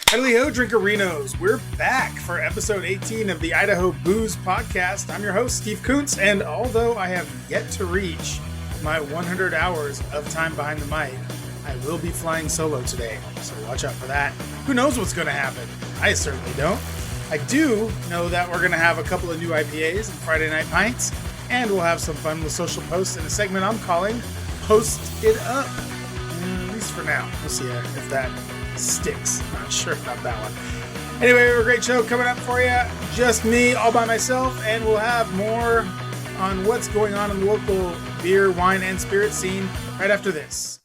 Howdy-ho, Drinkerinos. We're back for episode 18 of the Idaho Booze Podcast. I'm your host, Steve Kuntz, and although I have yet to reach my 100 hours of time behind the mic, I will be flying solo today, so watch out for that. Who knows what's going to happen? I certainly don't. I do know that we're going to have a couple of new IPAs and Friday Night Pints, and we'll have some fun with social posts in a segment I'm calling Post It Up. At least for now. We'll see if that sticks. Not sure about that one. Anyway, we have a great show coming up for you. Just me, all by myself, and we'll have more on what's going on in the local beer, wine, and spirit scene right after this.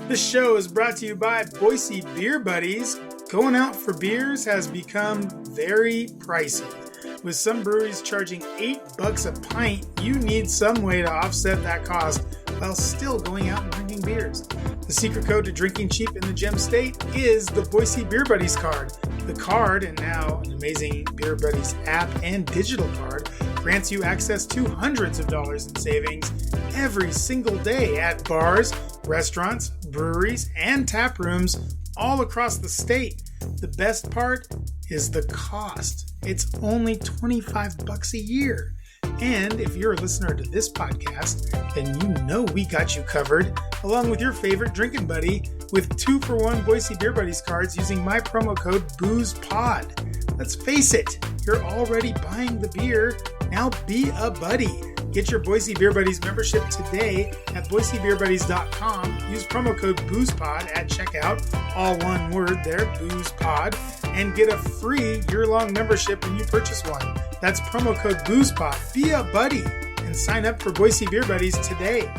This show is brought to you by Boise Beer Buddies. Going out for beers has become very pricey. With some breweries charging $8 a pint, you need some way to offset that cost while still going out and drinking beers. The secret code to drinking cheap in the Gem State is the Boise Beer Buddies card. The card, and now an amazing Beer Buddies app and digital card, grants you access to hundreds of dollars in savings every single day at bars, restaurants, breweries, and tap rooms all across the state. The best part is the cost. It's only $25 a year. And if you're a listener to this podcast, then you know we got you covered, along with your favorite drinking buddy, with 2-for-1 Boise Beer Buddies cards using my promo code BOOZEPOD. Let's face it, you're already buying the beer. Now be a buddy. Get your Boise Beer Buddies membership today at boisebeerbuddies.com. Use promo code BOOZEPOD at checkout, all one word there, BOOZEPOD, and get a free year-long membership when you purchase one. That's promo code BOOZEPOD. Be a buddy and sign up for Boise Beer Buddies today.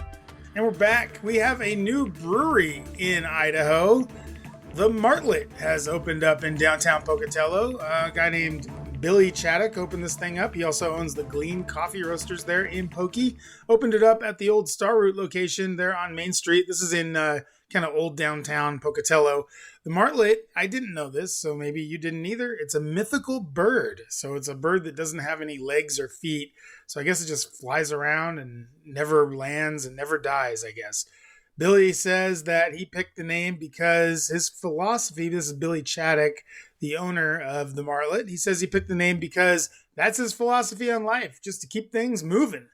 And we're back. We have a new brewery in Idaho. The Martlet has opened up in downtown Pocatello. A guy named Billy Chaddock opened this thing up. He also owns the Glean Coffee Roasters there in Pokey. Opened it up at the old Star Route location there on Main Street. This is in kind of old downtown Pocatello. The Martlet, I didn't know this, so maybe you didn't either. It's a mythical bird. So it's a bird that doesn't have any legs or feet. So I guess it just flies around and never lands and never dies, I guess. Billy says that he picked the name because his philosophy, this is Billy Chaddock, the owner of the Martlet, he says he picked the name because that's his philosophy on life, just to keep things moving.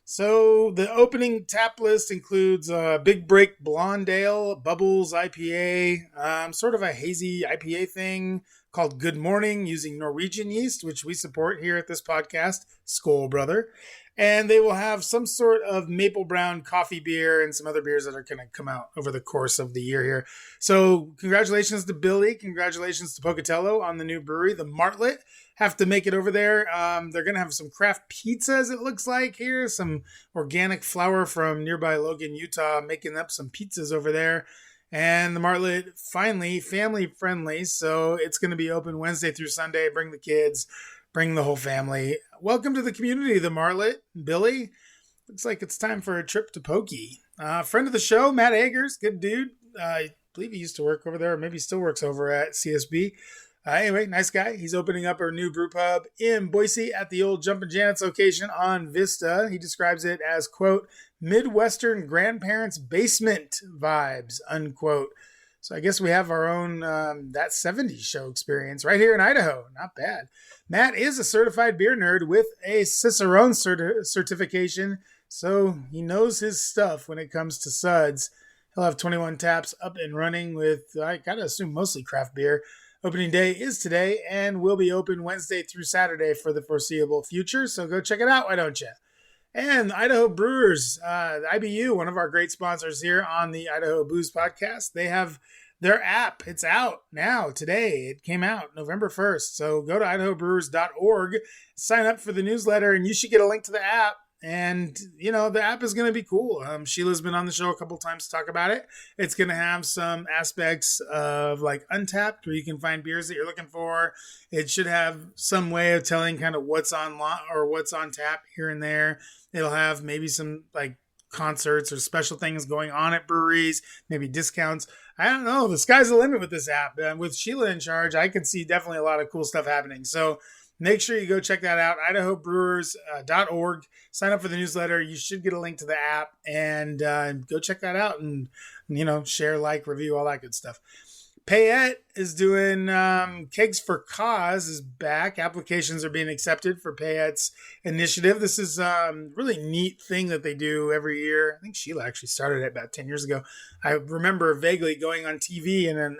So the opening tap list includes Big Break Blonde Ale, Bubbles IPA, sort of a hazy IPA thing called Good Morning using Norwegian yeast, which we support here at this podcast, Skål Brother. And they will have some sort of maple brown coffee beer and some other beers that are going to come out over the course of the year here. So congratulations to Billy. Congratulations to Pocatello on the new brewery, the Martlet. Have to make it over there. They're going to have some craft pizzas, it looks like here. Some organic flour from nearby Logan, Utah, making up some pizzas over there. And the Martlet, finally, family friendly. So it's going to be open Wednesday through Sunday. Bring the kids. Bring the whole family. Welcome to the community, the Martlet. Billy, looks like it's time for a trip to Pokey. Friend of the show, Matt Agers, good dude. I believe he used to work over there, or maybe still works over at CSB. Anyway, nice guy. He's opening up a new brew pub in Boise at the old Jumpin' Janet's location on Vista. He describes it as, quote, Midwestern grandparents' basement vibes, unquote. So I guess we have our own That 70s Show experience right here in Idaho. Not bad. Matt is a certified beer nerd with a Cicerone certification, so he knows his stuff when it comes to suds. He'll have 21 taps up and running with, I gotta assume, mostly craft beer. Opening day is today and will be open Wednesday through Saturday for the foreseeable future, so go check it out, why don't you? And Idaho Brewers, the IBU, one of our great sponsors here on the Idaho Booze Podcast, they have their app. It's out now, today. It came out November 1st. So go to idahobrewers.org, sign up for the newsletter, and you should get a link to the app. And, you know, the app is going to be cool. Sheila's been on the show a couple times to talk about it. It's going to have some aspects of like Untapped, where you can find beers that you're looking for. It should have some way of telling kind of what's on or what's on tap here and there. It'll have maybe some like concerts or special things going on at breweries, maybe discounts. I don't know. The sky's the limit with this app. And with Sheila in charge, I can see definitely a lot of cool stuff happening. So make sure you go check that out, idahobrewers.org. Sign up for the newsletter. You should get a link to the app and go check that out and, you know, share, like, review, all that good stuff. Payette is doing Kegs for Cause is back. Applications are being accepted for Payette's initiative. This is really neat thing that they do every year. I think Sheila actually started it about 10 years ago. I remember vaguely going on TV and an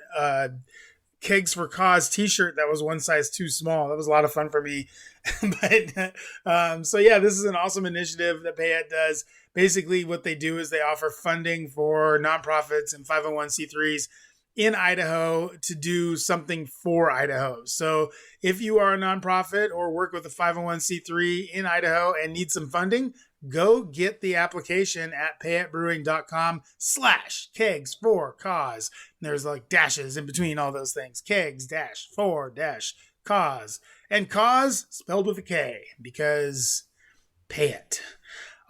Kegs for Cause t-shirt that was one size too small. That was a lot of fun for me. So yeah, this is an awesome initiative that Payette does. Basically what they do is they offer funding for nonprofits and 501c3s in Idaho to do something for Idaho. So if you are a nonprofit or work with a 501c3 in Idaho and need some funding, go get the application at payettebrewing.com/kegs for cause. And there's like dashes in between all those things. Kegs-for-cause. And cause spelled with a K because Payette.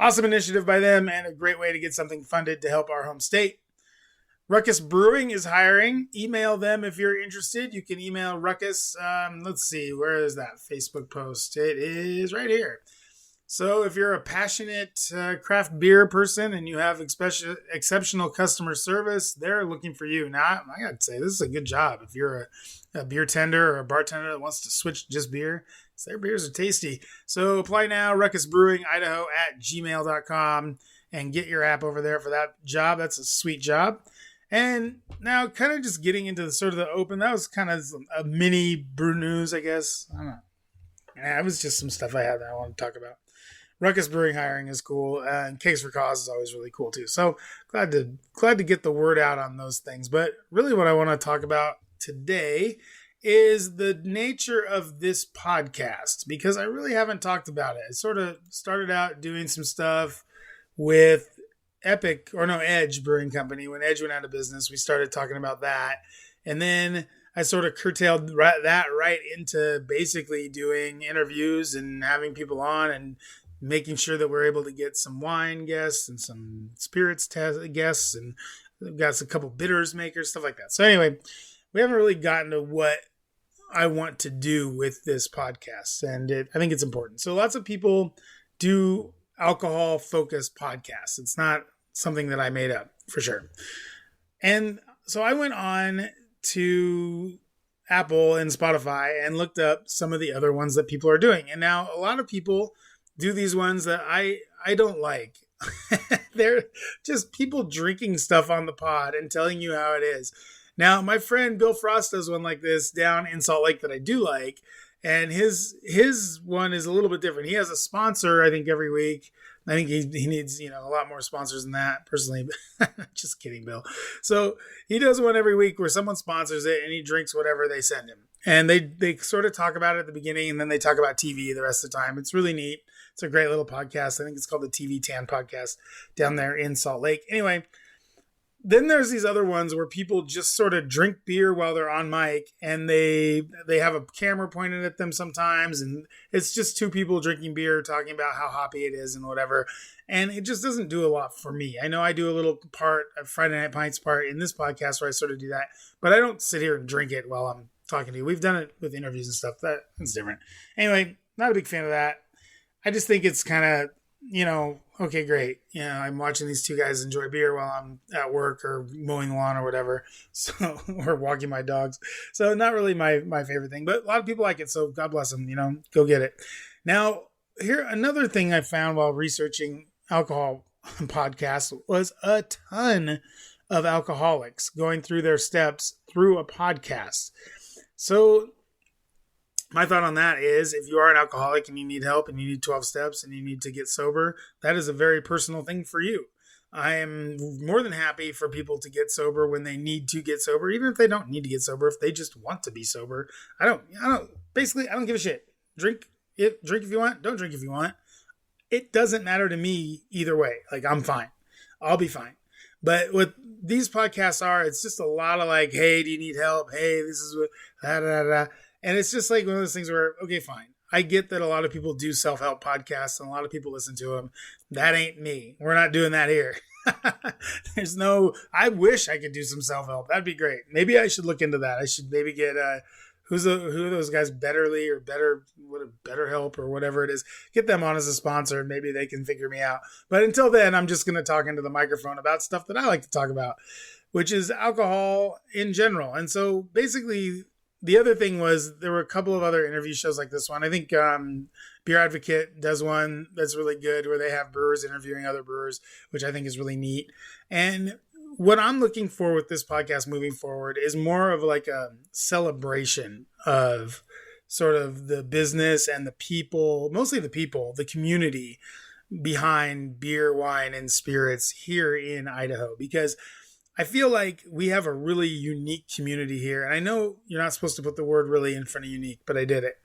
Awesome initiative by them and a great way to get something funded to help our home state. Ruckus Brewing is hiring. Email them if you're interested. You can email Ruckus. Let's see, where is that Facebook post? It is right here. So if you're a passionate craft beer person and you have exceptional customer service, they're looking for you. Now, I got to say, this is a good job. If you're a beer tender or a bartender that wants to switch to just beer, their beers are tasty. So apply now, ruckusbrewingidaho@gmail.com, and get your app over there for that job. That's a sweet job. And now kind of just getting into the sort of the open, that was kind of a mini brew news, I guess. I don't know. Yeah, it was just some stuff I had that I want to talk about. Ruckus Brewing hiring is cool, and Kegs for Cause is always really cool too. So glad to get the word out on those things. But really what I want to talk about today is the nature of this podcast, because I really haven't talked about it. I sort of started out doing some stuff with Edge Brewing Company. When Edge went out of business, we started talking about that. And then I sort of curtailed that right into basically doing interviews and having people on and making sure that we're able to get some wine guests and some spirits guests, and we've got a couple bitters makers, stuff like that. So anyway, we haven't really gotten to what I want to do with this podcast, and I think it's important. So lots of people do alcohol-focused podcasts. It's not something that I made up, for sure. And so I went on to Apple and Spotify and looked up some of the other ones that people are doing. And now a lot of people do these ones that I don't like. They're just people drinking stuff on the pod and telling you how it is. Now, my friend Bill Frost does one like this down in Salt Lake that I do like. And his one is a little bit different. He has a sponsor, I think, every week. I think he needs, a lot more sponsors than that, personally. Just kidding, Bill. So he does one every week where someone sponsors it and he drinks whatever they send him. And they sort of talk about it at the beginning, and then they talk about TV the rest of the time. It's really neat. It's a great little podcast. I think it's called the TV Tan Podcast down there in Salt Lake. Anyway, then there's these other ones where people just sort of drink beer while they're on mic, and they have a camera pointed at them sometimes, and it's just two people drinking beer talking about how hoppy it is and whatever. And it just doesn't do a lot for me. I know I do a little part, a Friday Night Pints part in this podcast where I sort of do that, but I don't sit here and drink it while I'm talking to you. We've done it with interviews and stuff. That's different. Anyway, not a big fan of that. I just think it's kind of, okay, great. I'm watching these two guys enjoy beer while I'm at work or mowing the lawn or whatever. So, or walking my dogs. So not really my favorite thing, but a lot of people like it. So God bless them, go get it. Now, here, another thing I found while researching alcohol podcasts was a ton of alcoholics going through their steps through a podcast. So my thought on that is, if you are an alcoholic and you need help and you need 12 steps and you need to get sober, that is a very personal thing for you. I am more than happy for people to get sober when they need to get sober, even if they don't need to get sober, if they just want to be sober. I don't give a shit. Drink if you want, don't drink if you want. It doesn't matter to me either way. Like, I'm fine. I'll be fine. But what these podcasts are, it's just a lot of like, hey, do you need help? Hey, this is what, da, da, da. And it's just like one of those things where, okay, fine. I get that a lot of people do self-help podcasts and a lot of people listen to them. That ain't me. We're not doing that here. I wish I could do some self-help. That'd be great. Maybe I should look into that. I should maybe get who are those guys, Betterly or Better Help or whatever it is. Get them on as a sponsor and maybe they can figure me out. But until then, I'm just going to talk into the microphone about stuff that I like to talk about, which is alcohol in general. And so basically the other thing was there were a couple of other interview shows like this one. I think Beer Advocate does one that's really good where they have brewers interviewing other brewers, which I think is really neat. And what I'm looking for with this podcast moving forward is more of like a celebration of sort of the business and the people, mostly the people, the community behind beer, wine, and spirits here in Idaho, because I feel like we have a really unique community here. And I know you're not supposed to put the word really in front of unique, but I did it.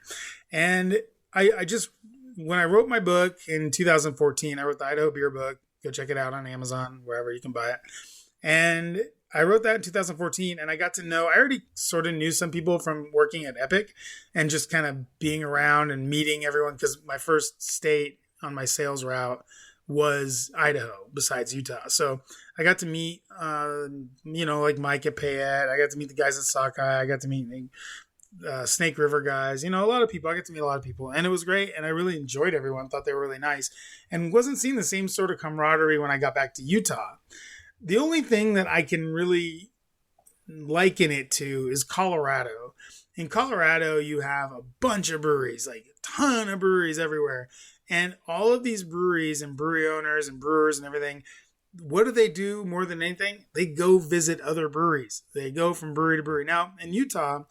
And I just, when I wrote my book in 2014, I wrote the Idaho Beer Book. Go check it out on Amazon, wherever you can buy it. And I wrote that in 2014, and I got to know, I already sort of knew some people from working at Epic and just kind of being around and meeting everyone, because my first state on my sales route was Idaho besides Utah. So I got to meet, like Mike at Payette. I got to meet the guys at Sockeye. I got to meet Snake River guys, a lot of people. I get to meet a lot of people, and it was great. And I really enjoyed everyone, thought they were really nice, and wasn't seeing the same sort of camaraderie when I got back to Utah. The only thing that I can really liken it to is Colorado. In Colorado, you have a bunch of breweries, like a ton of breweries everywhere. And all of these breweries and brewery owners and brewers and everything, what do more than anything? They go visit other breweries. They go from brewery to brewery. Now, in Utah,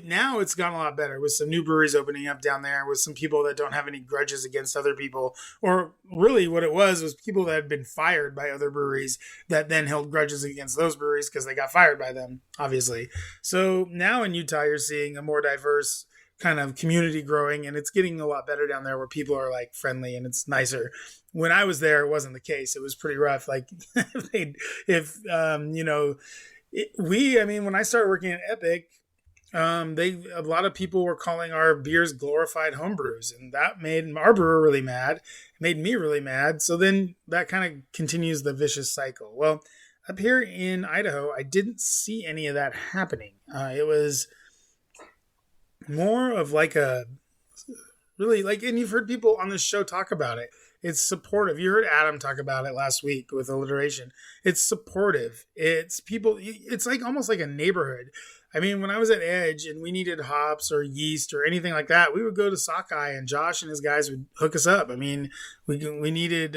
now it's gotten a lot better with some new breweries opening up down there with some people that don't have any grudges against other people. Or really what it was people that had been fired by other breweries that then held grudges against those breweries because they got fired by them, obviously. So now in Utah, you're seeing a more diverse kind of community growing, and it's getting a lot better down there where people are like friendly and it's nicer. When I was there, it wasn't the case. It was pretty rough. Like when I started working at Epic, a lot of people were calling our beers glorified homebrews, and that made our brewer really mad. It made me really mad. So then that kind of continues the vicious cycle. Well, up here in Idaho, I didn't see any of that happening. It was more of like a really like, and you've heard people on this show talk about it. It's supportive. You heard Adam talk about it last week with alliteration. It's supportive. It's people. It's like almost like a neighborhood. I mean, when I was at Edge and we needed hops or yeast or anything like that, we would go to Sockeye and Josh and his guys would hook us up. I mean, we needed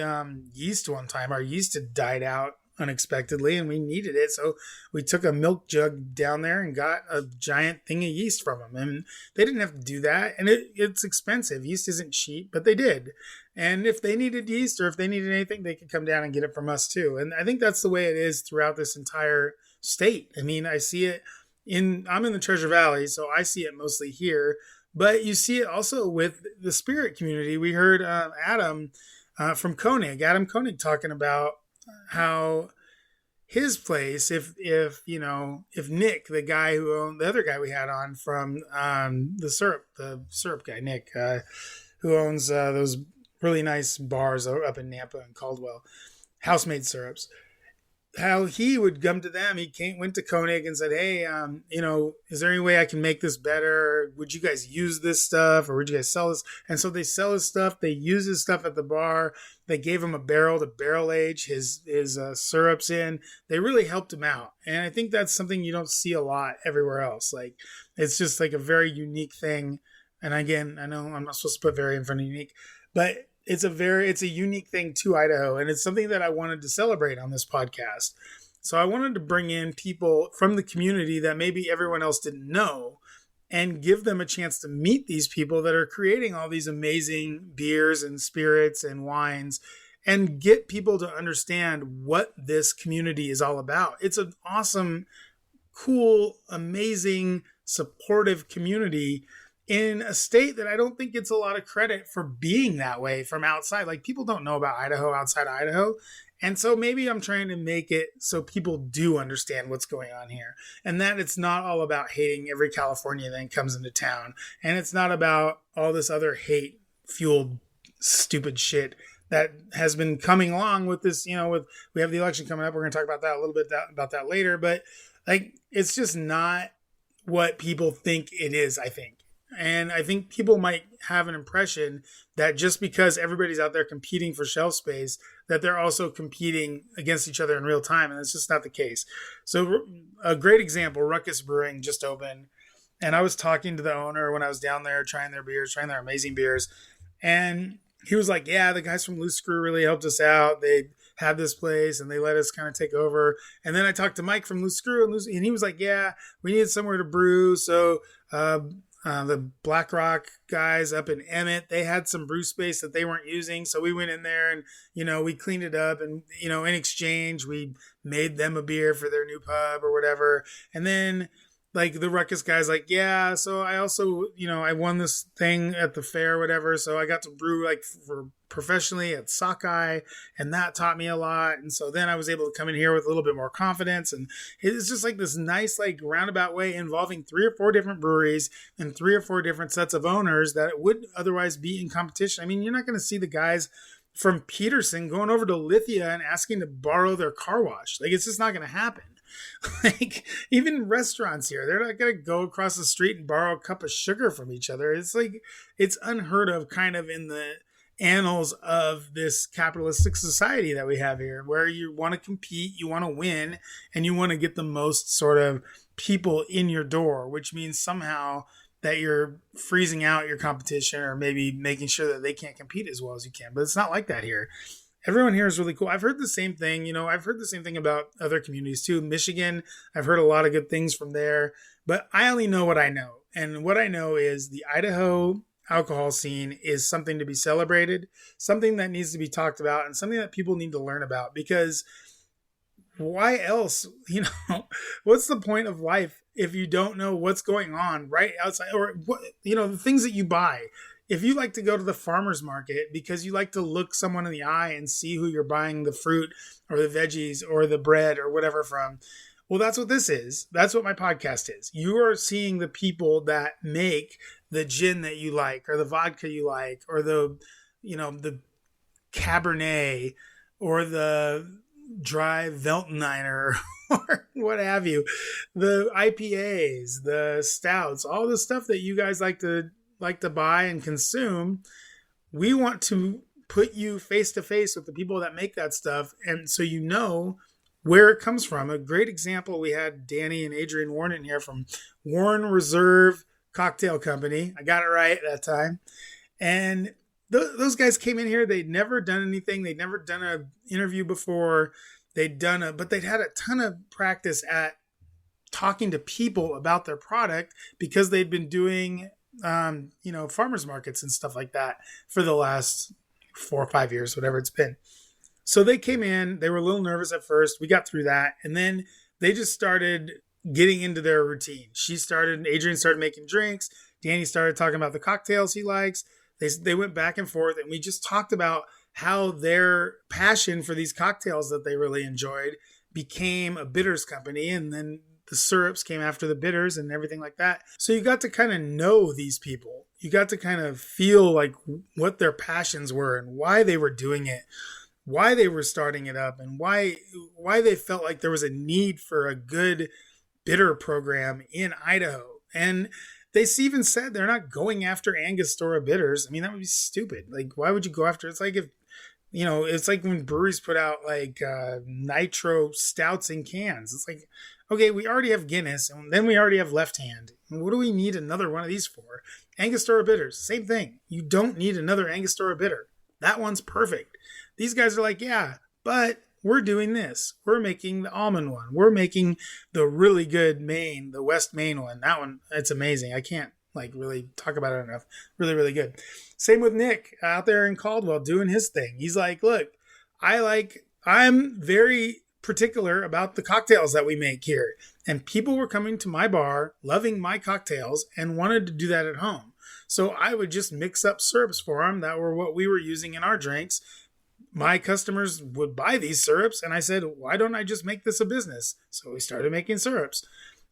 yeast one time. Our yeast had died out unexpectedly and we needed it. So we took a milk jug down there and got a giant thing of yeast from them. And they didn't have to do that. And it's expensive. Yeast isn't cheap, but they did. And if they needed yeast or if they needed anything, they could come down and get it from us too. And I think that's the way it is throughout this entire state. I mean, I see it I'm in the Treasure Valley, so I see it mostly here, but you see it also with the spirit community. We heard Adam from Koenig, Adam Koenig, talking about how his place, if Nick, the guy who owned, the other guy we had on from the syrup guy, Nick, who owns those really nice bars up in Nampa and Caldwell, house-made syrups, how he would come to them. He went to Koenig and said, hey, is there any way I can make this better? Would you guys use this stuff or would you guys sell this? And so they sell his stuff. They use his stuff at the bar. They gave him a barrel to barrel age his syrups in. They really helped him out. And I think that's something you don't see a lot everywhere else. Like, it's just like a very unique thing. And again, I know I'm not supposed to put very in front of unique, but it's a unique thing to Idaho, and it's something that I wanted to celebrate on this podcast. So I wanted to bring in people from the community that maybe everyone else didn't know and give them a chance to meet these people that are creating all these amazing beers and spirits and wines and get people to understand what this community is all about. It's an awesome, cool, amazing, supportive community in a state that I don't think gets a lot of credit for being that way from outside. Like, people don't know about Idaho outside of Idaho. And so maybe I'm trying to make it so people do understand what's going on here, and that it's not all about hating every Californian that comes into town. And it's not about all this other hate fueled stupid shit that has been coming along with this, we have the election coming up. We're going to talk about that a little bit about that later, but like, it's just not what people think it is, I think. And I think people might have an impression that just because everybody's out there competing for shelf space, that they're also competing against each other in real time. And that's just not the case. So a great example, Ruckus Brewing just opened. And I was talking to the owner when I was down there trying their beers, trying their amazing beers. And he was like, yeah, the guys from Loose Screw really helped us out. They had this place and they let us kind of take over. And then I talked to Mike from Loose Screw and he was like, yeah, we needed somewhere to brew. So the Black Rock guys up in Emmett, they had some brew space that they weren't using. So we went in there and, we cleaned it up and, in exchange, we made them a beer for their new pub or whatever. And then like the Ruckus guys, like, yeah, so I also, I won this thing at the fair or whatever. So I got to brew like for professionally at Sockeye, and that taught me a lot. And so then I was able to come in here with a little bit more confidence. And it's just like this nice, like roundabout way involving 3 or 4 different breweries and 3 or 4 different sets of owners that would otherwise be in competition. I mean, you're not going to see the guys from Peterson going over to Lithia and asking to borrow their car wash. Like, it's just not going to happen. Like, even restaurants here, they're not going to go across the street and borrow a cup of sugar from each other. It's like, it's unheard of kind of in the annals of this capitalistic society that we have here, where you want to compete, you want to win, and you want to get the most sort of people in your door, which means somehow that you're freezing out your competition or maybe making sure that they can't compete as well as you can. But it's not like that here. Everyone here is really cool. I've heard the same thing. I've heard the same thing about other communities too. Michigan, I've heard a lot of good things from there, but I only know what I know. And what I know is the Idaho alcohol scene is something to be celebrated, something that needs to be talked about, and something that people need to learn about, because why else, what's the point of life if you don't know what's going on right outside, or what, the things that you buy. If you like to go to the farmer's market because you like to look someone in the eye and see who you're buying the fruit or the veggies or the bread or whatever from, well, that's what this is. That's what my podcast is. You are seeing the people that make the gin that you like, or the vodka you like, or the Cabernet, or the dry Veltliner, or what have you, the IPAs, the stouts, all the stuff that you guys like to buy and consume. We want to put you face to face with the people that make that stuff, and so where it comes from. A great example, we had Danny and Adrian Warren in here from Warren Reserve Cocktail Company. I got it right that time. And those guys came in here. They'd never done anything. They'd never done an interview before. But they'd had a ton of practice at talking to people about their product, because they'd been doing farmers markets and stuff like that for the last 4 or 5 years, whatever it's been. So they came in, they were a little nervous at first. We got through that. And then they just started getting into their routine. Adrian started making drinks. Danny started talking about the cocktails he likes. They went back and forth, and we just talked about how their passion for these cocktails that they really enjoyed became a bitters company. And then the syrups came after the bitters and everything like that. So you got to kind of know these people. You got to kind of feel like what their passions were and why they were doing it, why they were starting it up, and why they felt like there was a need for a good bitter program in Idaho. And they even said they're not going after Angostura bitters. I mean, that would be stupid. Like, why would you go after? It's like it's like when breweries put out like nitro stouts in cans. It's like, okay, we already have Guinness, and then we already have Left Hand. What do we need another one of these for? Angostura bitters, same thing. You don't need another Angostura bitter. That one's perfect. These guys are like, yeah, but we're doing this. We're making the almond one. We're making the really good Maine, the West Maine one. That one, it's amazing. I can't really talk about it enough. Really, really good. Same with Nick out there in Caldwell doing his thing. He's like, look, I'm very particular about the cocktails that we make here. And people were coming to my bar, loving my cocktails, and wanted to do that at home. So I would just mix up syrups for them that were what we were using in our drinks. My customers would buy these syrups, and I said, why don't I just make this a business? So we started making syrups.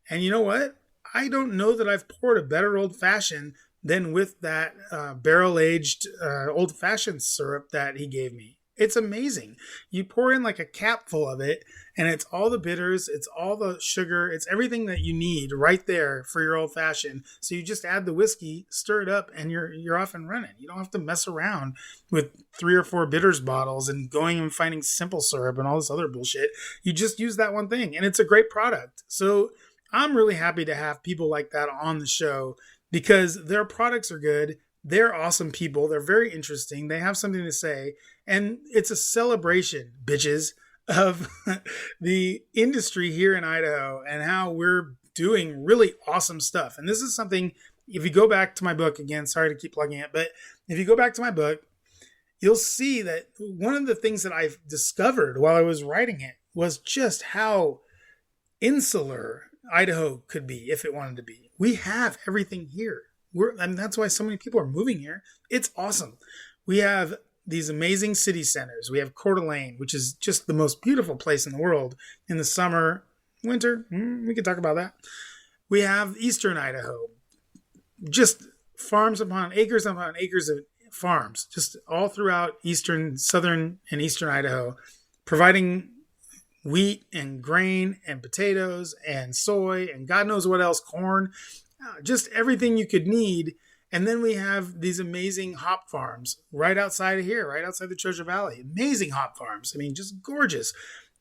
And you know what? I don't know that I've poured a better old-fashioned than with that barrel-aged old-fashioned syrup that he gave me. It's amazing. You pour in like a cap full of it, and it's all the bitters, it's all the sugar, it's everything that you need right there for your old fashioned. So you just add the whiskey, stir it up, and you're off and running. You don't have to mess around with 3 or 4 bitters bottles and going and finding simple syrup and all this other bullshit. You just use that one thing, and it's a great product. So I'm really happy to have people like that on the show because their products are good. They're awesome people. They're very interesting. They have something to say. And it's a celebration, bitches, of the industry here in Idaho and how we're doing really awesome stuff. And this is something, if you go back to my book, again, sorry to keep plugging it, but if you go back to my book, you'll see that one of the things that I've discovered while I was writing it was just how insular Idaho could be if it wanted to be. We have everything here. And that's why so many people are moving here. It's awesome. We have these amazing city centers. We have Coeur d'Alene, which is just the most beautiful place in the world in the summer, winter. We could talk about that. We have Eastern Idaho, just farms upon acres of farms, just all throughout southern and eastern Idaho, providing wheat and grain and potatoes and soy and God knows what else, corn. Just everything you could need. And then we have these amazing hop farms right outside of here, right outside the Treasure Valley. Amazing hop farms. I mean, just gorgeous.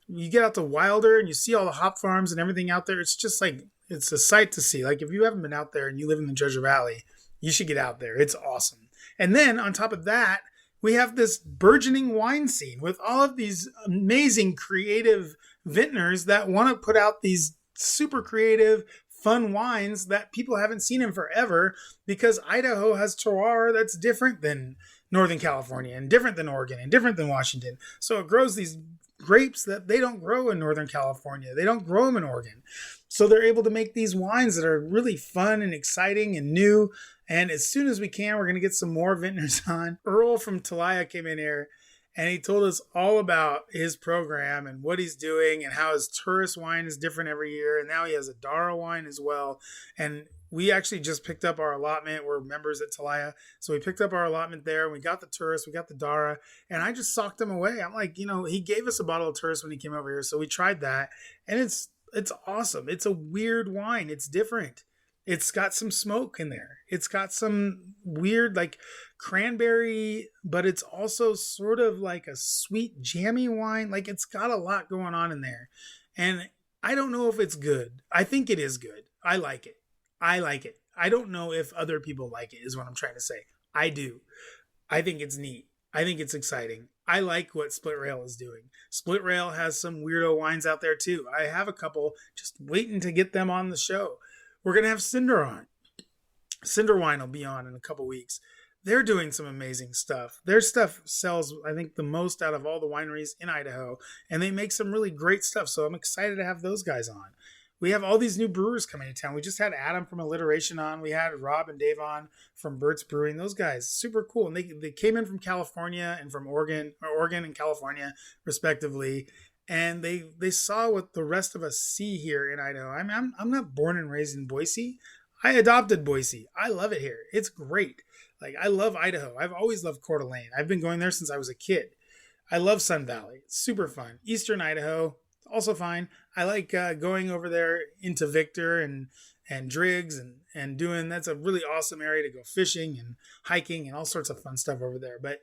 You get out to Wilder and you see all the hop farms and everything out there. It's just like, it's a sight to see. Like if you haven't been out there and you live in the Treasure Valley, you should get out there. It's awesome. And then on top of that, we have this burgeoning wine scene with all of these amazing creative vintners that want to put out these super creative, fun wines that people haven't seen in forever because Idaho has terroir that's different than Northern California and different than Oregon and different than Washington. So it grows these grapes that they don't grow in Northern California. They don't grow them in Oregon. So they're able to make these wines that are really fun and exciting and new. And as soon as we can, we're going to get some more vintners on. Earl from Talaya came in here and he told us all about his program and what he's doing and how his tourist wine is different every year. And now he has a Dara wine as well. And we actually just picked up our allotment. We're members at Talaya. So we picked up our allotment there. And we got the tourist, we got the Dara. And I just socked him away. I'm like, he gave us a bottle of tourist when he came over here. So we tried that. And it's awesome. It's a weird wine. It's different. It's got some smoke in there. It's got some weird like cranberry, but it's also sort of like a sweet jammy wine. Like it's got a lot going on in there. And I don't know if it's good. I think it is good. I like it. I don't know if other people like it is what I'm trying to say. I do. I think it's neat. I think it's exciting. I like what Split Rail is doing. Split Rail has some weirdo wines out there too. I have a couple just waiting to get them on the show. We're going to have Cinder on. Cinder Wine will be on in a couple weeks. They're doing some amazing stuff. Their stuff sells, I think, the most out of all the wineries in Idaho. And they make some really great stuff. So I'm excited to have those guys on. We have all these new brewers coming to town. We just had Adam from Alliteration on. We had Rob and Dave on from Burt's Brewing. Those guys, super cool. And they came in from California and from Oregon and California, respectively. And they saw what the rest of us see here in Idaho. I'm not born and raised in Boise. I adopted Boise. I love it here. It's great. Like, I love Idaho. I've always loved Coeur d'Alene. I've been going there since I was a kid. I love Sun Valley. It's super fun. Eastern Idaho, also fine. I like going over there into Victor and Driggs and doing, that's a really awesome area to go fishing and hiking and all sorts of fun stuff over there. But,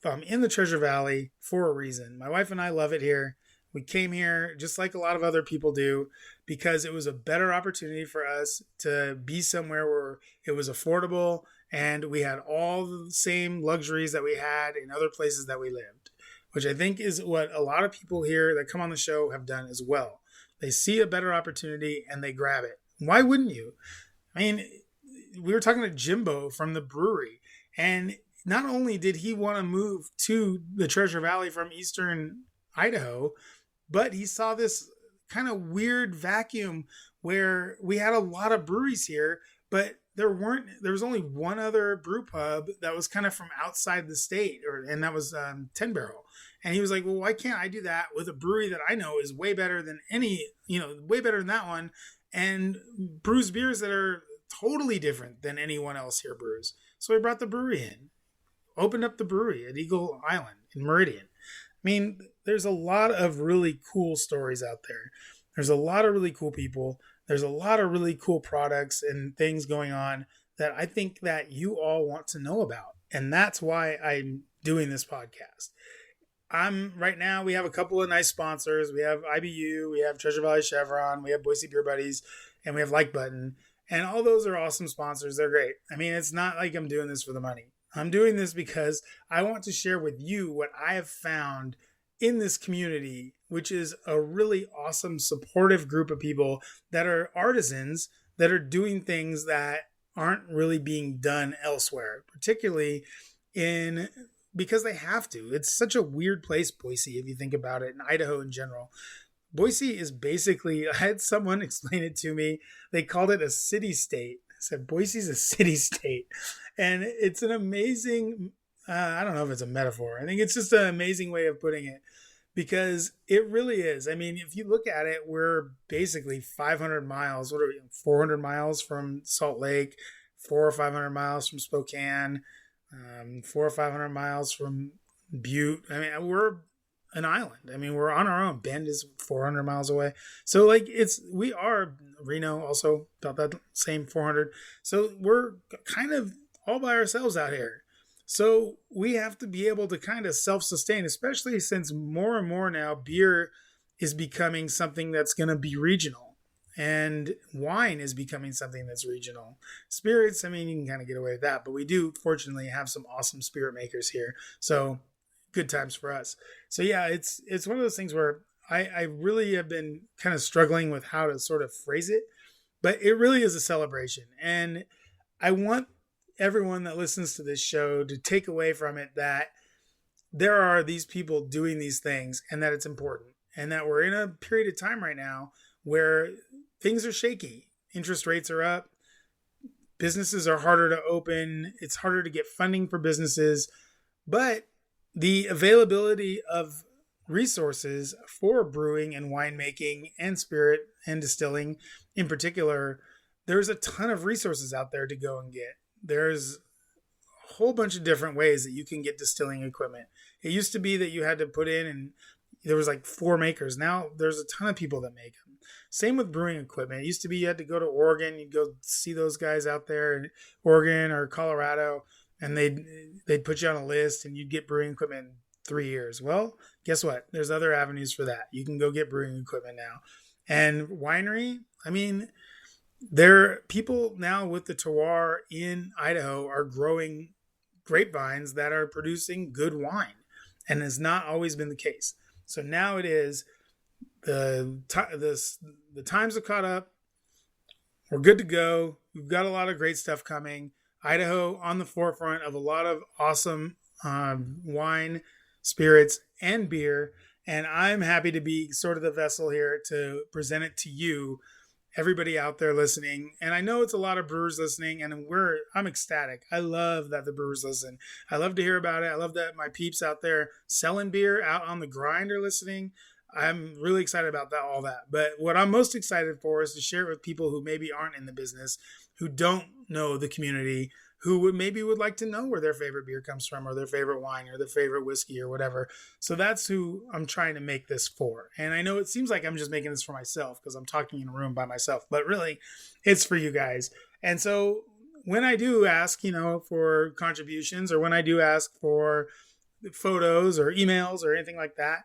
I'm in the Treasure Valley for a reason. My wife and I love it here. We came here just like a lot of other people do because it was a better opportunity for us to be somewhere where it was affordable and we had all the same luxuries that we had in other places that we lived, which I think is what a lot of people here that come on the show have done as well. They see a better opportunity and they grab it. Why wouldn't you? I mean, we were talking to Jimbo from the brewery, and not only did he want to move to the Treasure Valley from Eastern Idaho, but he saw this kind of weird vacuum where we had a lot of breweries here, but there was only one other brew pub that was kind of from outside the state, and that was 10 Barrel. And he was like, well, why can't I do that with a brewery that I know is way better than way better than that one, and brews beers that are totally different than anyone else here brews. So he brought the brewery in. opened up the brewery at Eagle Island in Meridian. I mean, there's a lot of really cool stories out there. There's a lot of really cool people. There's a lot of really cool products and things going on that I think that you all want to know about. And that's why I'm doing this podcast. Right now, we have a couple of nice sponsors. We have IBU, we have Treasure Valley Chevron, we have Boise Beer Buddies, and we have Like Button. And all those are awesome sponsors. They're great. I mean, it's not like I'm doing this for the money. I'm doing this because I want to share with you what I have found in this community, which is a really awesome, supportive group of people that are artisans that are doing things that aren't really being done elsewhere, particularly because they have to. It's such a weird place, Boise, if you think about it, and Idaho in general. Boise is basically, I had someone explain it to me. They called it a city state. I said, Boise's a city state. And it's an amazing, I don't know if it's a metaphor. I think it's just an amazing way of putting it because it really is. I mean, if you look at it, we're basically 500 miles, 400 miles from Salt Lake, 400 or 500 miles from Spokane, 400 or 500 miles from Butte. I mean, we're an island. I mean, we're on our own. Bend is 400 miles away. So like we are Reno also about that same 400. So we're kind of all by ourselves out here. So we have to be able to kind of self-sustain, especially since more and more now beer is becoming something that's going to be regional. And wine is becoming something that's regional. Spirits, I mean, you can kind of get away with that. But we do, fortunately, have some awesome spirit makers here. So good times for us. So yeah, it's one of those things where I really have been kind of struggling with how to sort of phrase it. But it really is a celebration. And I want everyone that listens to this show to take away from it that there are these people doing these things and that it's important. And that we're in a period of time right now where things are shaky. Interest rates are up. Businesses are harder to open. It's harder to get funding for businesses. But the availability of resources for brewing and winemaking and spirit and distilling in particular, there's a ton of resources out there to go and get. There's a whole bunch of different ways that you can get distilling equipment. It used to be that you had to put in and there was like 4 makers. Now there's a ton of people that make them. Same with brewing equipment. It used to be you had to go to Oregon. You'd go see those guys out there in Oregon or Colorado, and they'd put you on a list and you'd get brewing equipment in 3 years. Well, guess what? There's other avenues for that. You can go get brewing equipment now. And winery, I mean, people now with the terroir in Idaho are growing grapevines that are producing good wine, and has not always been the case. So now it is the times have caught up. We're good to go. We've got a lot of great stuff coming. Idaho on the forefront of a lot of awesome wine, spirits, and beer. And I'm happy to be sort of the vessel here to present it to you, everybody out there listening. And I know it's a lot of brewers listening, and I'm ecstatic. I love that the brewers listen. I love to hear about it. I love that my peeps out there selling beer out on the grind are listening. I'm really excited about all that. But what I'm most excited for is to share it with people who maybe aren't in the business, who don't know the community, who would like to know where their favorite beer comes from, or their favorite wine, or their favorite whiskey, or whatever. So that's who I'm trying to make this for. And I know it seems like I'm just making this for myself because I'm talking in a room by myself, but really it's for you guys. And so when I do ask, for contributions, or when I do ask for photos or emails or anything like that,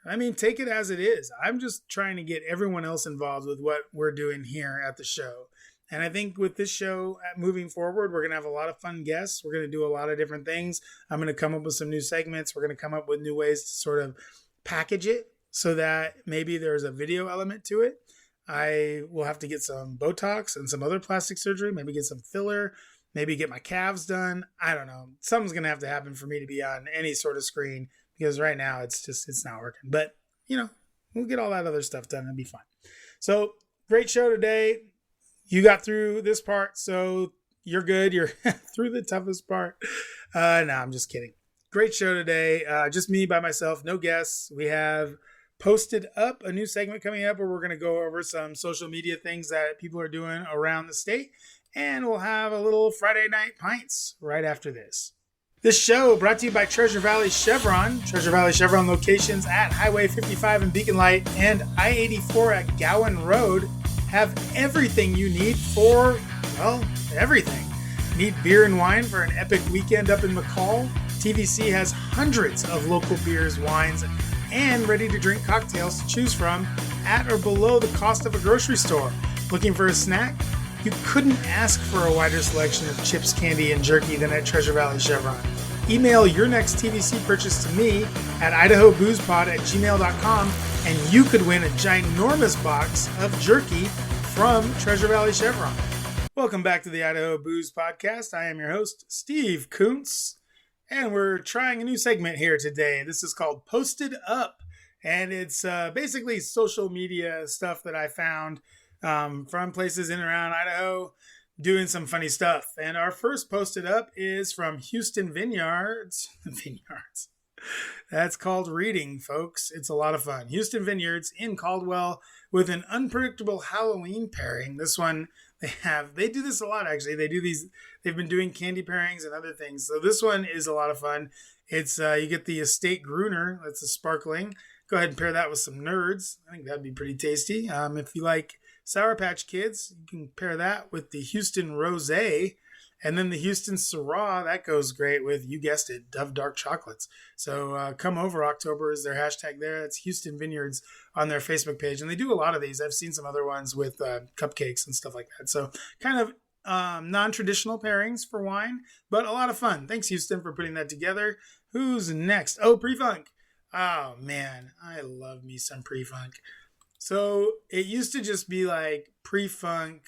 I mean, take it as it is. I'm just trying to get everyone else involved with what we're doing here at the show. And I think with this show moving forward, we're going to have a lot of fun guests. We're going to do a lot of different things. I'm going to come up with some new segments. We're going to come up with new ways to sort of package it so that maybe there's a video element to it. I will have to get some Botox and some other plastic surgery, maybe get some filler, maybe get my calves done. I don't know. Something's going to have to happen for me to be on any sort of screen because right now it's not working. But, we'll get all that other stuff done. It'll be fun. So great show today. You got through this part, so you're good. You're through the toughest part. No, I'm just kidding. Great show today. Just me by myself, no guests. We have posted up a new segment coming up where we're going to go over some social media things that people are doing around the state. And we'll have a little Friday night pints right after this. This show brought to you by Treasure Valley Chevron. Treasure Valley Chevron locations at Highway 55 in Beacon Light and I-84 at Gowan Road have everything you need for, well, everything. Need beer and wine for an epic weekend up in McCall? TVC has hundreds of local beers, wines, and ready-to-drink cocktails to choose from at or below the cost of a grocery store. Looking for a snack? You couldn't ask for a wider selection of chips, candy, and jerky than at Treasure Valley Chevron. Email your next TVC purchase to me at idahoboozepod@gmail.com and you could win a ginormous box of jerky from Treasure Valley Chevron. Welcome back to the Idaho Booze Podcast. I am your host, Steve Kuntz, and we're trying a new segment here today. This is called Posted Up, and it's basically social media stuff that I found from places in and around Idaho doing some funny stuff. And our first Posted Up is from Houston Vineyards. Vineyards. That's called reading, folks. It's a lot of fun. Houston Vineyards in Caldwell with an unpredictable Halloween pairing. This one they do this a lot, actually. They've been doing candy pairings and other things. So this one is a lot of fun. It's you get the Estate Gruner. That's a sparkling. Go ahead and pair that with some Nerds. I think that'd be pretty tasty. If you like Sour Patch Kids, you can pair that with the Houston Rosé, and then the Houston Syrah. That goes great with, you guessed it, Dove Dark Chocolates. So come over. October is their hashtag there. That's Houston Vineyards on their Facebook page, and they do a lot of these. I've seen some other ones with cupcakes and stuff like that. So kind of non-traditional pairings for wine, but a lot of fun. Thanks, Houston, for putting that together. Who's next? Oh, Pre-Funk. Oh, man, I love me some Pre-Funk. So it used to just be like Pre-Funk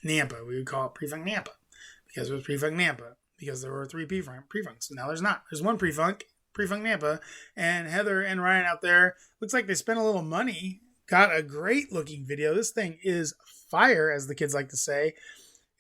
Nampa. We would call it Pre-Funk Nampa because it was Pre-Funk Nampa because there were 3 Pre-Funks. Now there's not. There's one Pre-Funk Nampa, and Heather and Ryan out there, looks like they spent a little money, got a great looking video. This thing is fire, as the kids like to say.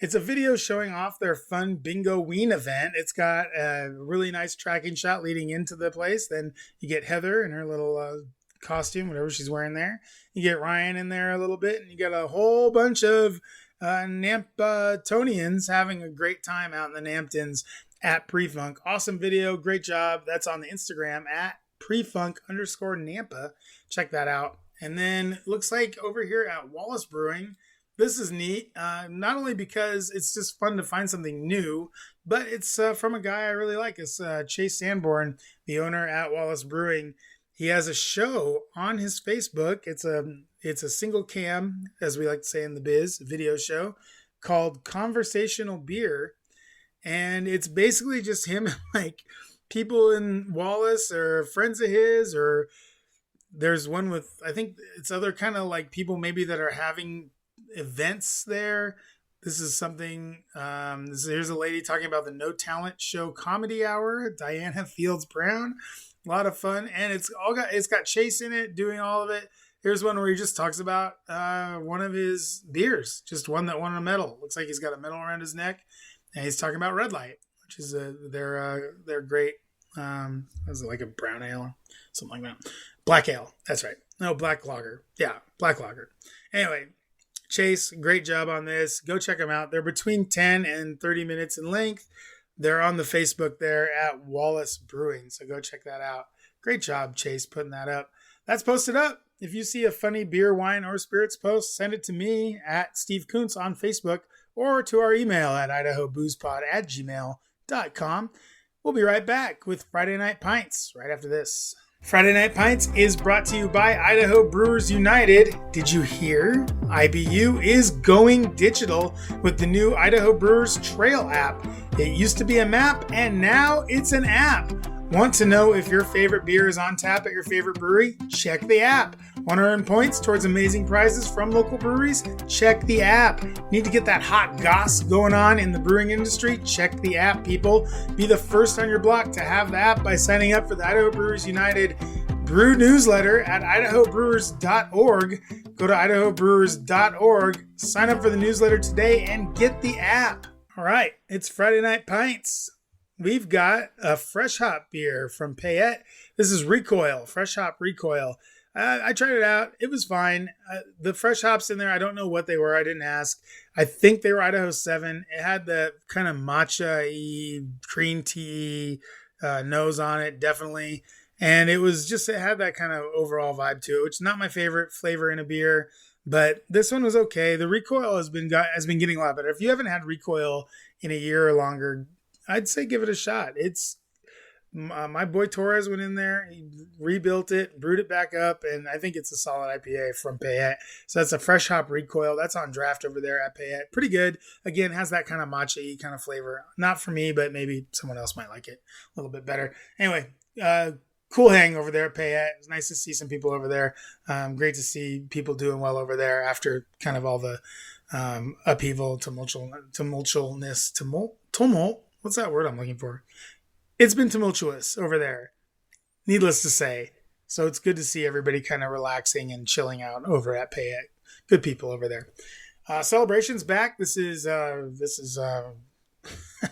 It's a video showing off their fun Bingo Ween event. It's got a really nice tracking shot leading into the place. Then you get Heather in her little costume, whatever she's wearing there. You get Ryan in there a little bit, and you get a whole bunch of Namptonians having a great time out in the Namptons at Pre-Funk. Awesome video. Great job. That's on the Instagram at prefunk_Nampa. Check that out. And then looks like over here at Wallace Brewing, this is neat. Not only because it's just fun to find something new, but it's from a guy I really like. It's Chase Sanborn, the owner at Wallace Brewing. He has a show on his Facebook. It's a single cam, as we like to say in the biz, video show called Conversational Beer. And it's basically just him and like people in Wallace or friends of his, or there's one with, I think it's other kind of like people maybe that are having events there. This is something, here's a lady talking about the No Talent Show Comedy Hour, Diana Fields Brown. A lot of fun, and it's got Chase in it doing all of it. Here's one where he just talks about one of his beers, just one that won a medal. Looks like he's got a medal around his neck, and he's talking about Red Light, which is their great. Was it like a brown ale, something like that? Black ale. That's right. No, black lager. Yeah, black lager. Anyway, Chase, great job on this. Go check them out. They're between 10 and 30 minutes in length. They're on the Facebook there at Wallace Brewing, so go check that out. Great job, Chase, putting that up. That's Posted Up. If you see a funny beer, wine, or spirits post, send it to me at Steve Kuntz on Facebook or to our email at idahoboozepod@gmail.com. We'll be right back with Friday Night Pints right after this. Friday Night Pints is brought to you by Idaho Brewers United. Did you hear? IBU is going digital with the new Idaho Brewers Trail app. It used to be a map, and now it's an app. Want to know if your favorite beer is on tap at your favorite brewery? Check the app. Want to earn points towards amazing prizes from local breweries? Check the app. Need to get that hot goss going on in the brewing industry? Check the app, people. Be the first on your block to have the app by signing up for the Idaho Brewers United Brew newsletter at idahobrewers.org. Go to idahobrewers.org, sign up for the newsletter today, and get the app. All right, it's Friday Night Pints. We've got a fresh hop beer from Payette. This is Recoil, Fresh Hop Recoil. I tried it out. It was fine. The fresh hops in there, I don't know what they were. I didn't ask. I think they were Idaho 7. It had the kind of matcha-y, green tea nose on it, definitely. And it had that kind of overall vibe to it, which is not my favorite flavor in a beer. But this one was okay. The recoil has been getting a lot better. If you haven't had recoil in a year or longer, I'd say give it a shot. It's my boy Torres went in there, he rebuilt it, brewed it back up, and I think it's a solid IPA from Payette. So that's a fresh hop recoil. That's on draft over there at Payette. Pretty good. Again, has that kind of matcha-y kind of flavor. Not for me, but maybe someone else might like it a little bit better. Anyway, cool hang over there at Payette. It's nice to see some people over there. Great to see people doing well over there after kind of all the upheaval, tumult. What's that word I'm looking for? It's been tumultuous over there, needless to say. So it's good to see everybody kind of relaxing and chilling out over at Payette. Good people over there. Celebration's back. This is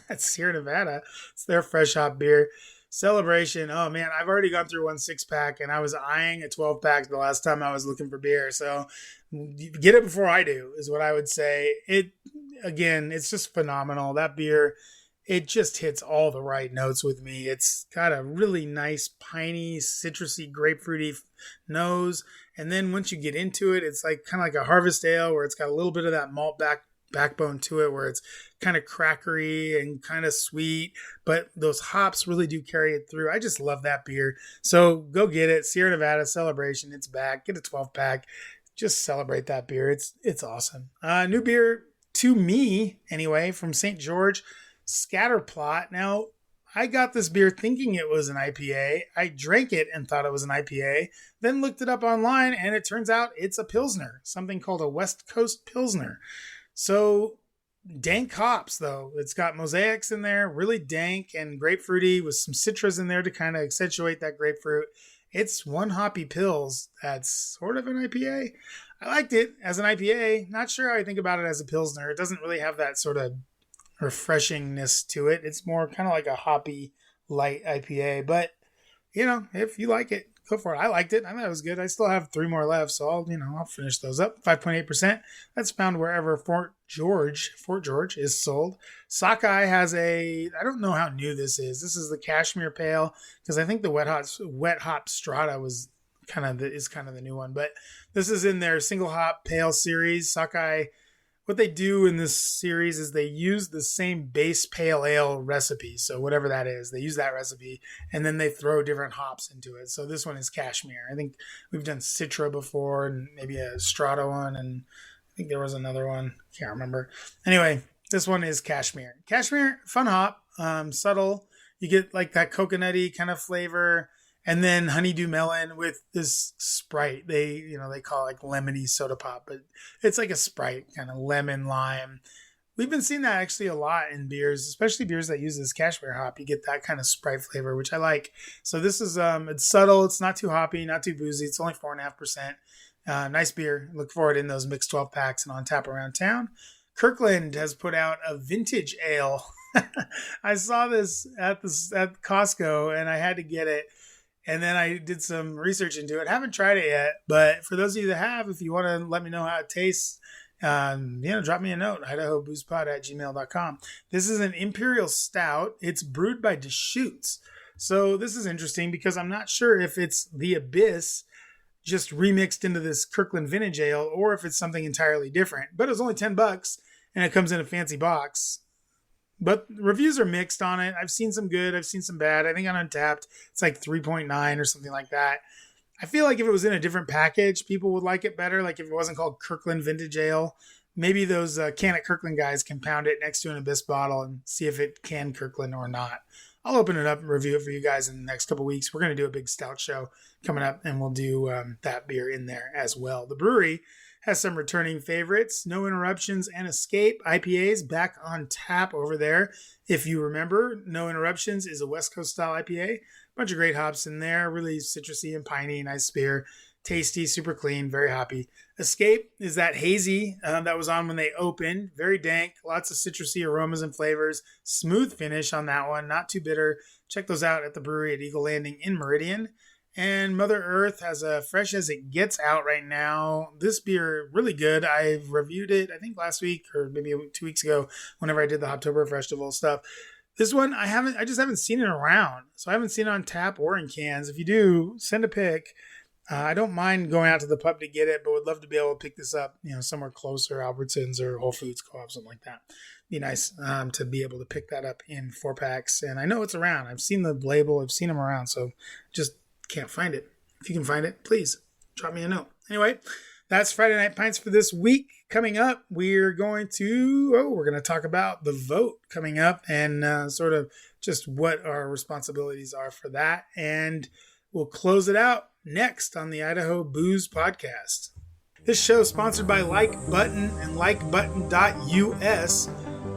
it's Sierra Nevada. It's their fresh hop beer. Celebration. Oh man, I've already gone through one 6-pack and I was eyeing a 12-pack the last time I was looking for beer. So get it before I do is what I would say. It's just phenomenal. That beer, it just hits all the right notes with me. It's got a really nice piney, citrusy, grapefruity nose. And then once you get into it, it's like kind of like a harvest ale where it's got a little bit of that malt backbone to it, where it's kind of crackery and kind of sweet, but those hops really do carry it through. I just love that beer. So go get it. Sierra Nevada Celebration. It's back. Get a 12-pack. Just celebrate that beer. It's awesome. New beer to me anyway from St. George. Scatterplot. Now, I got this beer thinking it was an IPA. I drank it and thought it was an IPA, then looked it up online, and it turns out it's a Pilsner, something called a West Coast Pilsner. So, dank hops, though. It's got mosaics in there, really dank and grapefruity with some citrus in there to kind of accentuate that grapefruit. It's one hoppy Pils that's sort of an IPA. I liked it as an IPA. Not sure how I think about it as a Pilsner. It doesn't really have that sort of refreshingness to it. It's more kind of like a hoppy light IPA, but if you like it, go for it. I liked it. I thought it was good. I still have 3 more left, so I'll finish those up. 5.8%. That's found wherever Fort George is sold. Sockeye has I don't know how new this is. This is the Cashmere Pale, because I think the Wet Hop Strata is kind of the new one, but this is in their single hop pale series. Sockeye, what they do in this series is they use the same base pale ale recipe. So whatever that is, they use that recipe and then they throw different hops into it. So this one is Cashmere. I think we've done Citra before and maybe a Strata one. And I think there was another one. Can't remember. Anyway, this one is Cashmere. Cashmere, fun hop, subtle. You get like that coconutty kind of flavor. And then honeydew melon with this Sprite. They call it like lemony soda pop, but it's like a Sprite, kind of lemon lime. We've been seeing that actually a lot in beers, especially beers that use this Cashmere hop. You get that kind of Sprite flavor, which I like. So this is it's subtle. It's not too hoppy, not too boozy. It's only 4.5%. Nice beer. Look for it in those mixed 12 packs and on tap around town. Kirkland has put out a vintage ale. I saw this at Costco and I had to get it. And then I did some research into it. Haven't tried it yet, but for those of you that have, if you want to let me know how it tastes, drop me a note, idahoboozepod@gmail.com. This is an Imperial Stout. It's brewed by Deschutes. So this is interesting because I'm not sure if it's the Abyss just remixed into this Kirkland Vintage Ale or if it's something entirely different. But it was only $10 and it comes in a fancy box. But reviews are mixed on it. I've seen some good. I've seen some bad. I think on Untappd, it's like 3.9 or something like that. I feel like if it was in a different package, people would like it better. Like if it wasn't called Kirkland Vintage Ale, maybe those Can It Kirkland guys can pound it next to an Abyss bottle and see if it can Kirkland or not. I'll open it up and review it for you guys in the next couple weeks. We're going to do a big stout show coming up, and we'll do that beer in there as well. The brewery has some returning favorites, No Interruptions and Escape IPAs back on tap over there. If you remember, No Interruptions is a West Coast style IPA. Bunch of great hops in there, really citrusy and piney, nice beer. Tasty, super clean, very hoppy. Escape is that hazy that was on when they opened. Very dank, lots of citrusy aromas and flavors. Smooth finish on that one, not too bitter. Check those out at the brewery at Eagle Landing in Meridian. and Mother Earth has a fresh as it gets out right now. This beer, really good. I've reviewed it, I think last week or maybe 2 weeks ago whenever I did the Hoptober Festival stuff. This one, I just haven't seen it around. So I haven't seen it on tap or in cans. If you do, send a pic. I don't mind going out to the pub to get it, but would love to be able to pick this up, somewhere closer, Albertsons or Whole Foods Co-op, something like that. Be nice to be able to pick that up in 4-packs. And I know it's around. I've seen the label. I've seen them around. So just can't find it. If you can find it, please drop me a note. Anyway, that's Friday Night Pints for this week. Coming up, we're going to talk about the vote coming up and sort of just what our responsibilities are for that. And we'll close it out next on the Idaho Booze Podcast. This show is sponsored by Like Button and LikeButton.us.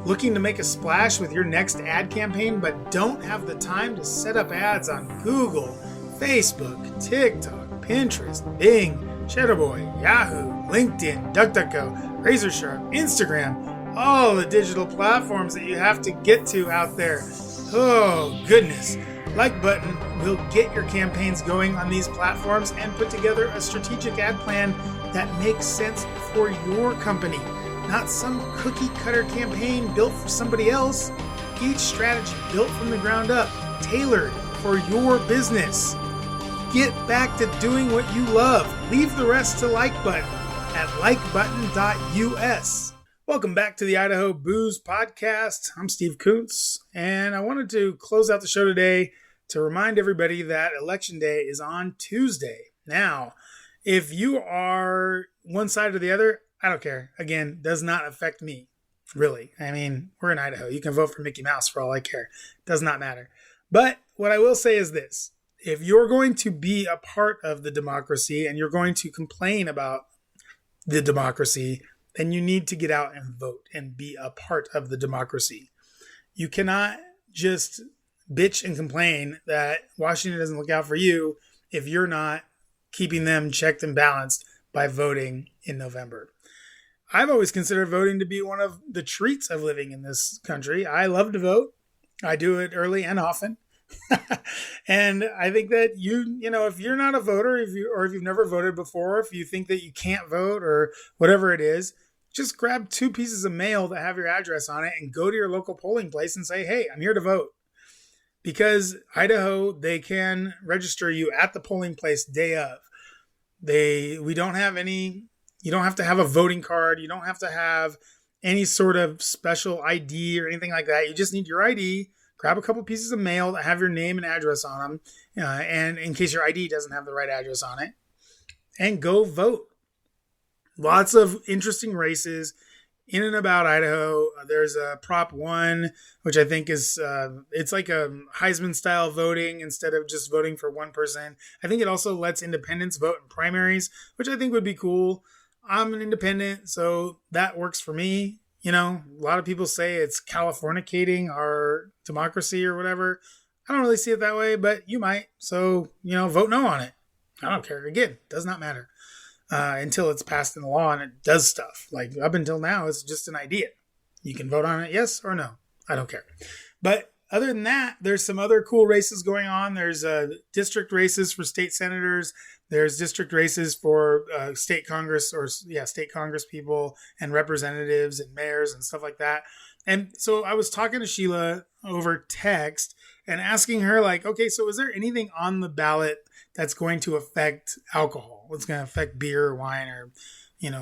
Looking to make a splash with your next ad campaign, but don't have the time to set up ads on Google, Facebook, TikTok, Pinterest, Bing, Cheddarboy, Yahoo, LinkedIn, DuckDuckGo, RazorSharp, Instagram, all the digital platforms that you have to get to out there. Oh, goodness. Like Button will get your campaigns going on these platforms and put together a strategic ad plan that makes sense for your company. Not some cookie cutter campaign built for somebody else. Each strategy built from the ground up, tailored for your business. Get back to doing what you love. Leave the rest to Like Button at likebutton.us. Welcome back to the Idaho Booze Podcast. I'm Steve Kuntz, and I wanted to close out the show today to remind everybody that Election Day is on Tuesday. Now, if you are one side or the other, I don't care. Again, does not affect me, really. I mean, we're in Idaho. You can vote for Mickey Mouse for all I care. Does not matter. But what I will say is this. If you're going to be a part of the democracy and you're going to complain about the democracy, then you need to get out and vote and be a part of the democracy. You cannot just bitch and complain that Washington doesn't look out for you if you're not keeping them checked and balanced by voting in November. I've always considered voting to be one of the treats of living in this country. I love to vote. I do it early and often. And I think that if you're not a voter, if you've never voted before, if you think that you can't vote or whatever it is, just grab 2 pieces of mail that have your address on it and go to your local polling place and say, hey, I'm here to vote. Because Idaho, they can register you at the polling place day of. We don't have any, you don't have to have a voting card. You don't have to have any sort of special ID or anything like that. You just need your ID. Grab a couple pieces of mail that have your name and address on them, and in case your ID doesn't have the right address on it, and go vote. Lots of interesting races in and about Idaho. There's a Prop 1, which I think is, it's like a Heisman-style voting instead of just voting for one person. I think it also lets independents vote in primaries, which I think would be cool. I'm an independent, so that works for me. A lot of people say it's Californicating our democracy or whatever. I don't really see it that way, but you might. So, vote no on it. I don't care. Again, does not matter until it's passed in the law and it does stuff. Like up until now, it's just an idea. You can vote on it, yes or no. I don't care. But other than that, there's some other cool races going on. There's district races for state senators. There's district races for state Congress state Congress people and representatives and mayors and stuff like that. And so I was talking to Sheila over text and asking her, like, okay, so is there anything on the ballot that's going to affect alcohol? What's going to affect beer or wine or,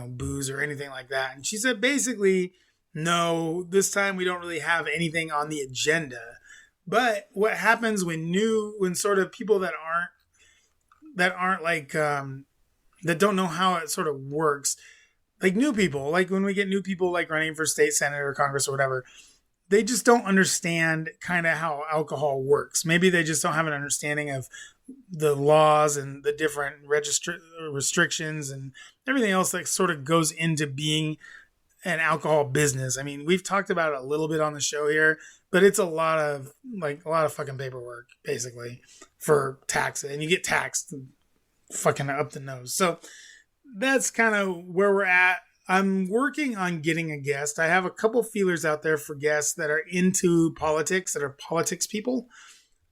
booze or anything like that? And she said, basically, no, this time we don't really have anything on the agenda. But what happens when sort of people that aren't like, that don't know how it sort of works, like new people, like when we get new people like running for state senate or Congress or whatever, they just don't understand kind of how alcohol works. Maybe they just don't have an understanding of the laws and the different restrictions and everything else that sort of goes into being an alcohol business. I mean, we've talked about it a little bit on the show here, but it's a lot of fucking paperwork basically for taxes, and you get taxed fucking up the nose. So that's kind of where we're at. I'm working on getting a guest. I have a couple feelers out there for guests that are into politics, that are politics people.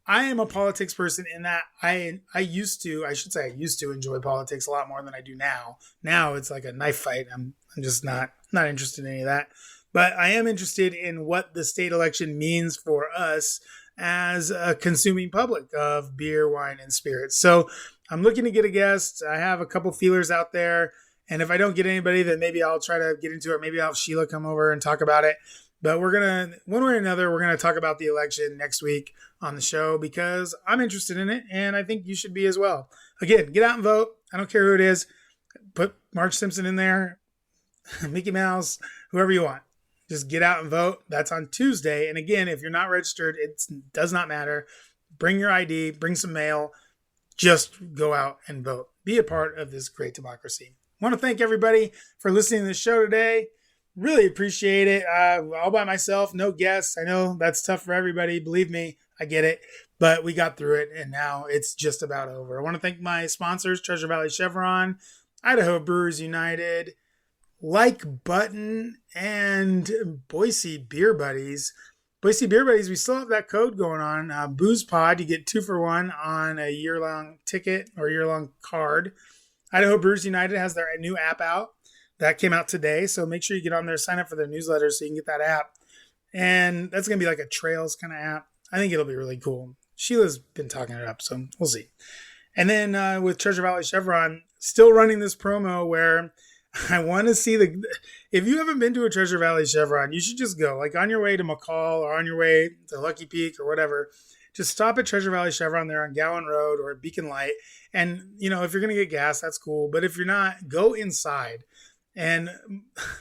I am a politics person in that I used to enjoy politics a lot more than I do now. Now it's like a knife fight. I'm just not interested in any of that. But I am interested in what the state election means for us as a consuming public of beer, wine, and spirits. So I'm looking to get a guest. I have a couple feelers out there. And if I don't get anybody, then maybe I'll try to get into it. Maybe I'll have Sheila come over and talk about it. But we're going to, one way or another, we're going to talk about the election next week on the show because I'm interested in it. And I think you should be as well. Again, get out and vote. I don't care who it is. Put Marge Simpson in there, Mickey Mouse, whoever you want. Just get out and vote. That's on Tuesday. And again, if you're not registered, it does not matter. Bring your ID, bring some mail. Just go out and vote. Be a part of this great democracy. I want to thank everybody for listening to the show today. Really appreciate it. All by myself, no guests. I know that's tough for everybody. Believe me, I get it. But we got through it, and now it's just about over. I want to thank my sponsors, Treasure Valley Chevron, Idaho Brewers United, Like Button, and Boise Beer Buddies. Boise Beer Buddies, we still have that code going on. Booze Pod, you get 2 for 1 on a year-long ticket or year-long card. Idaho Brewers United has their new app out. That came out today, so make sure you get on there, sign up for their newsletter so you can get that app. And that's going to be like a Trails kind of app. I think it'll be really cool. Sheila's been talking it up, so we'll see. And then with Treasure Valley Chevron, still running this promo where I want to see if you haven't been to a Treasure Valley Chevron, you should just go. Like on your way to McCall or on your way to Lucky Peak or whatever, just stop at Treasure Valley Chevron there on Gowan Road or at Beacon Light. And, if you're going to get gas, that's cool. But if you're not, go inside. And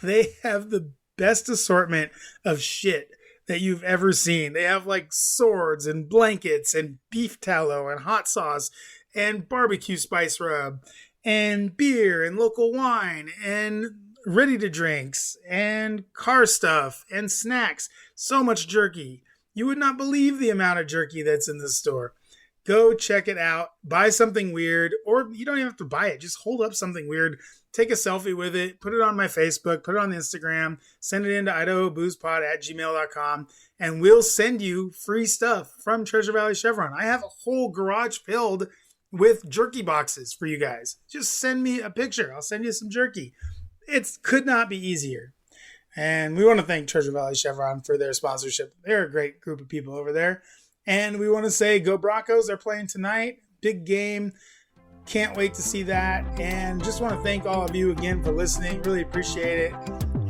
they have the best assortment of shit that you've ever seen. They have like swords and blankets and beef tallow and hot sauce and barbecue spice rub and beer and local wine and ready to drinks and car stuff and snacks. So much jerky. You would not believe the amount of jerky that's in this store. Go check it out. Buy something weird, or you don't even have to buy it. Just hold up something weird. Take a selfie with it. Put it on my Facebook. Put it on Instagram. Send it into idahoboozepod@gmail.com, and we'll send you free stuff from Treasure Valley Chevron. I have a whole garage filled with jerky boxes for you guys. Just send me a picture. I'll send you some jerky. It could not be easier. And we want to thank Treasure Valley Chevron for their sponsorship. They're a great group of people over there. And we want to say go Broncos. They're playing tonight. Big game. Can't wait to see that. And just want to thank all of you again for listening. Really appreciate it.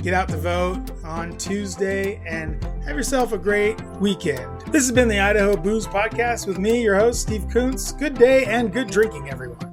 Get out to vote on Tuesday and have yourself a great weekend. This has been the Idaho Booze Podcast with me, your host, Steve Kuntz. Good day and good drinking, everyone.